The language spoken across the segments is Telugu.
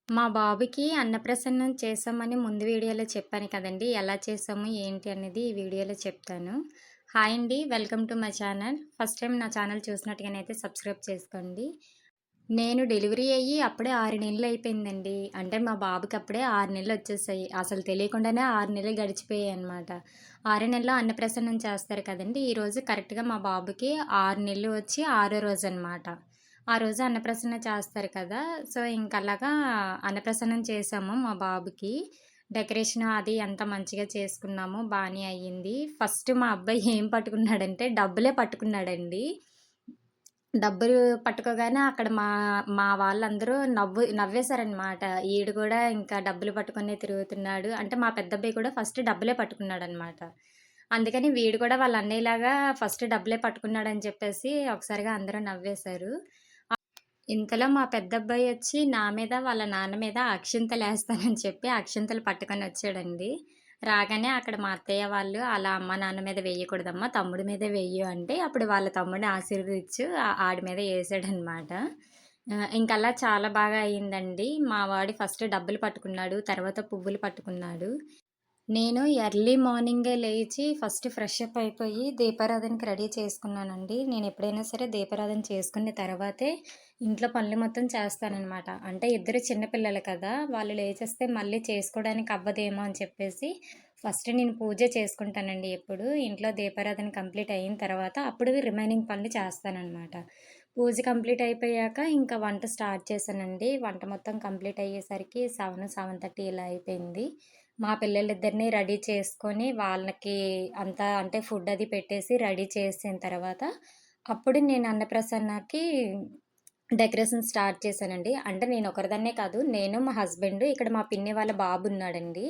మా బాబుకి అన్నప్రసన్నం చేశామని ముందు వీడియోలో చెప్పాను కదండీ! ఎలా చేశాము, ఏంటి అనేది ఈ వీడియోలో చెప్తాను. హాయ్ అండి. Welcome to my channel. First time నా ఛానల్ చూసినట్టుగానైతే సబ్స్క్రైబ్ చేసుకోండి. నేను డెలివరీ అయ్యి అప్పుడే 6 నెలలు అయిపోయిందండి. అంటే మా బాబుకి అప్పుడే 6 నెలలు వచ్చేసాయి. అసలు తెలియకుండానే 6 నెలలు గడిచిపోయాయన్నమాట. 6 నెలల్లో అన్నప్రసన్నం చేస్తారు కదండీ! ఈరోజు కరెక్ట్‌గా మా బాబుకి 6 నెలలు వచ్చి ఆరో రోజనమాట. ఆ రోజు అన్నప్రసన్న చేస్తారు కదా! సో, ఇంకలాగా అన్నప్రసన్నం చేశాము మా బాబుకి. డెకరేషన్ అది అంతా మంచిగా చేసుకున్నాము. బానే అయ్యింది. ఫస్ట్ మా అబ్బాయి ఏం పట్టుకున్నాడంటే డబ్బులే పట్టుకున్నాడండి. డబ్బులు పట్టుకోగానే అక్కడ మా మా వాళ్ళందరూ నవ్వేశారనమాట. ఈడు కూడా ఇంకా డబ్బులు పట్టుకునే తిరుగుతున్నాడు. అంటే మా పెద్దబ్బాయి కూడా ఫస్ట్ డబ్బులే పట్టుకున్నాడనమాట. అందుకని వీడు కూడా వాళ్ళ అన్నయ్యలాగా ఫస్ట్ డబ్బులే పట్టుకున్నాడని చెప్పేసి ఒకసారిగా అందరూ నవ్వేశారు. ఇంతలో మా పెద్దబ్బాయొచ్చి నా మీద, వాళ్ళ నాన్న మీద అక్షింతలేస్తానని చెప్పి అక్షింతలు పట్టుకొనొచ్చాడండి. రాగానే అక్కడ మా అత్తయ్య వాళ్ళు, "అలా అమ్మ, నాన్న మీద వెయ్యకూడదమ్మా, తమ్ముడి మీదే వెయ్యి" అంటే అప్పుడు వాళ్ళ తమ్ముడిని ఆశీర్వదించి ఆడి మీద యేసాడనమాట. ఇంకలా చాలా బాగా అయిందండి. మా వాడు ఫస్ట్ డబ్బులు పట్టుకున్నాడు. తర్వాత పువ్వులు పట్టుకున్నాడు. నేను ఎర్లీ మార్నింగే లేచి ఫస్ట్ ఫ్రెష్ అప్ అయిపోయి దీపారాధనకి రెడీ చేసుకున్నానండి. నేనెప్పుడైనా సరే దీపారాధన చేసుకున్న తర్వాతే ఇంట్లో పనులు మొత్తం చేస్తాననమాట. అంటే ఇద్దరు చిన్న పిల్లలు కదా! వాళ్ళు లేచేస్తే మళ్ళీ చేసుకోవడానికి అవ్వదేమో అని చెప్పేసి ఫస్ట్ నేను పూజ చేసుకుంటానండి ఎప్పుడు. ఇంట్లో దీపారాధన కంప్లీట్ అయిన తర్వాత అప్పుడు రిమైనింగ్ పనులు చేస్తాననమాట. పూజ కంప్లీట్ అయిపోయాక ఇంకా వంట స్టార్ట్ చేశానండి. వంట మొత్తం కంప్లీట్ అయ్యేసరికి 7, 7:30 ఇలా అయిపోయింది. మా పిల్లలిద్దరిని రెడీ చేసుకొని వాళ్ళకి అంతా అంటే ఫుడ్ అది పెట్టేసి రెడీ చేసిన తర్వాత అప్పుడు నేను అన్నప్రసన్నకి డెకరేషన్ స్టార్ట్ చేశానండి. అంటే నేను ఒకరిదాన్నే కాదు. నేను, మా హస్బెండ్, ఇక్కడ మా పిన్ని వాళ్ళ బాబున్నాడండి.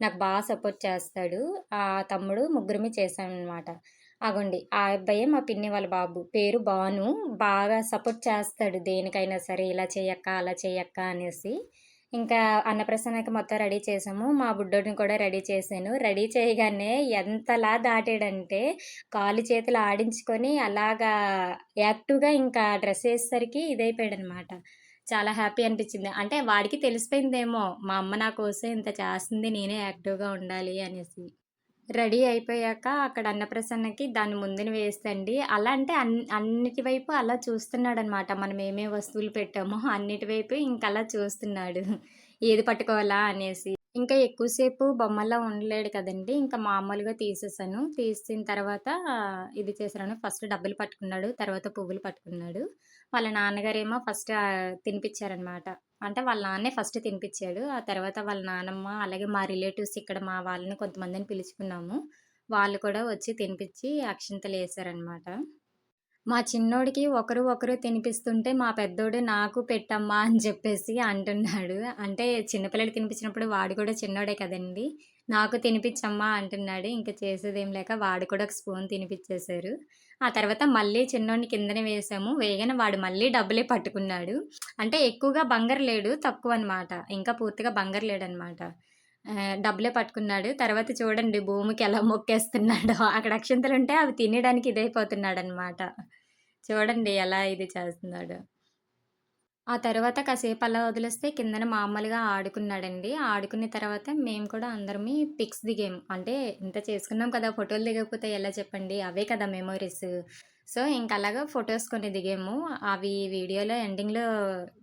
నాకు సపోర్ట్ చేస్తాడు. తమ్ముడు ముగ్గురమే చేశామనమాట. అగోండి ఆ అబ్బాయే మా పిన్ని వాళ్ళ బాబు. పేరు బాను. బాగా సపోర్ట్ చేస్తాడు దేనికైనా సరే, ఇలా చెయ్యక్క, అలా చెయ్యక్క అనేసి. ఇంకా అన్నప్రసన్నకి మొత్తం రెడీ చేసాము. మా బుడ్డోడిని కూడా రెడీ చేశాను. రెడీ చేయగానే ఎంతలా దాటాడంటే కాళ్ళు చేతులు ఆడించుకొని అలాగా యాక్టివ్‌గా ఇంకా డ్రెస్ ఏసేసరికి ఇదైపోయాడనమాట. చాలా హ్యాపీ అనిపిచ్చింది. అంటే వాడికి తెలిసిపోయిందేమో, మా అమ్మ నా కోసం ఇంత చేస్తుంది, నేనే యాక్టివ్‌గా ఉండాలి అనేసి. రెడీ అయిపోయాక అక్కడ అన్నప్రసన్నకి దాని ముందున వేస్తండి. అలా అంటే అన్నిటి వైపు అలా చూస్తున్నాడనమాట. మనం ఏమేం వస్తువులు పెట్టామో అన్నిటి వైపు ఇంకలా చూస్తున్నాడు. ఏది పట్టుకోవాలా అనేసి. ఇంకా ఎక్కువ సేపు బొమ్మలా ఉండలేడు కదండీ! ఇంకా మామూలుగా తీసేసాను. తీసిన తర్వాత ఇది చేశాను. ఫస్ట్ డబ్బులు పట్టుకున్నాడు. తర్వాత పువ్వులు పట్టుకున్నాడు. వాళ్ళ నాన్నగారేమో ఫస్ట్ తినిపిచ్చారనమాట. అంటే వాళ్ళ నాన్నే ఫస్ట్ తినిపిచ్చాడు. ఆ తర్వాత వాళ్ళ నానమ్మ, అలాగే మా రిలేటివ్స్ ఇక్కడ మా వాళ్ళని కొంతమందిని పిలుచుకున్నాము. వాళ్ళు కూడా వచ్చి తినిపిచ్చి అక్షింతలేశారనమాట. మా చిన్నోడికి ఒకరు తినిపిస్తుంటే మా పెద్దోడు నాకు పెట్టమ్మా అని చెప్పేసి అంటున్నాడు. అంటే చిన్న పిల్లలకి తినిపించినప్పుడు వాడు కూడా చిన్నోడే కదండీ! నాకు తినిపిచ్చమ్మా అంటున్నాడు. ఇంక చేసేదేం లేక వాడు కూడా ఒక స్పూన్ తినిపిచ్చేశారు. ఆ తర్వాత మళ్ళీ చిన్నోడిని కిందనే వేసాము. వేయగానే వాడు మళ్ళీ డబ్బులే పట్టుకున్నాడు. అంటే ఎక్కువగా బంగరు లేడు. తక్కువనమాట. ఇంకా పూర్తిగా బంగరు లేడనమాట. డబ్బులే పట్టుకున్నాడు. తర్వాత చూడండి భూమికి ఎలా మొక్కేస్తున్నాడో. అక్కడ అక్షింతలుంటే అవి తినేయడానికి ఇదైపోతున్నాడనమాట. చూడండి ఎలా ఇది చేస్తున్నాడో. ఆ తర్వాత కాసేపు అలా వదిలేస్తే కిందన మామూలుగా ఆడుకున్నాడండి. ఆడుకున్న తర్వాత మేము కూడా అందరమి పిక్స్ దిగాము. అంటే ఇంత చేసుకున్నాం కదా! ఫోటోలు దిగకపోతే ఎలా చెప్పండి? అవే కదా మెమోరీస్. సో, ఇంకలాగా ఫోటోస్ కొన్ని దిగాము. అవి వీడియోలో ఎండింగ్‌లో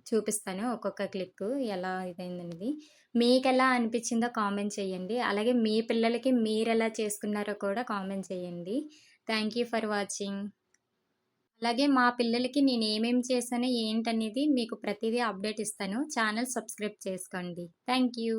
చూపిస్తాను ఒక్కొక్క క్లిక్కు ఎలా ఇదైందనేది. మీకెలా అనిపిచ్చిందో కామెంట్ చేయండి. అలాగే మీ పిల్లలకి మీరెలా చేసుకున్నారో కూడా కామెంట్ చేయండి. Thank you for watching. అలాగే మా పిల్లలకి నేనేమేమి చేశానో ఏంటనేది మీకు ప్రతీదీ అప్డేట్ ఇస్తాను. ఛానల్ సబ్స్క్రైబ్ చేసుకోండి. Thank you.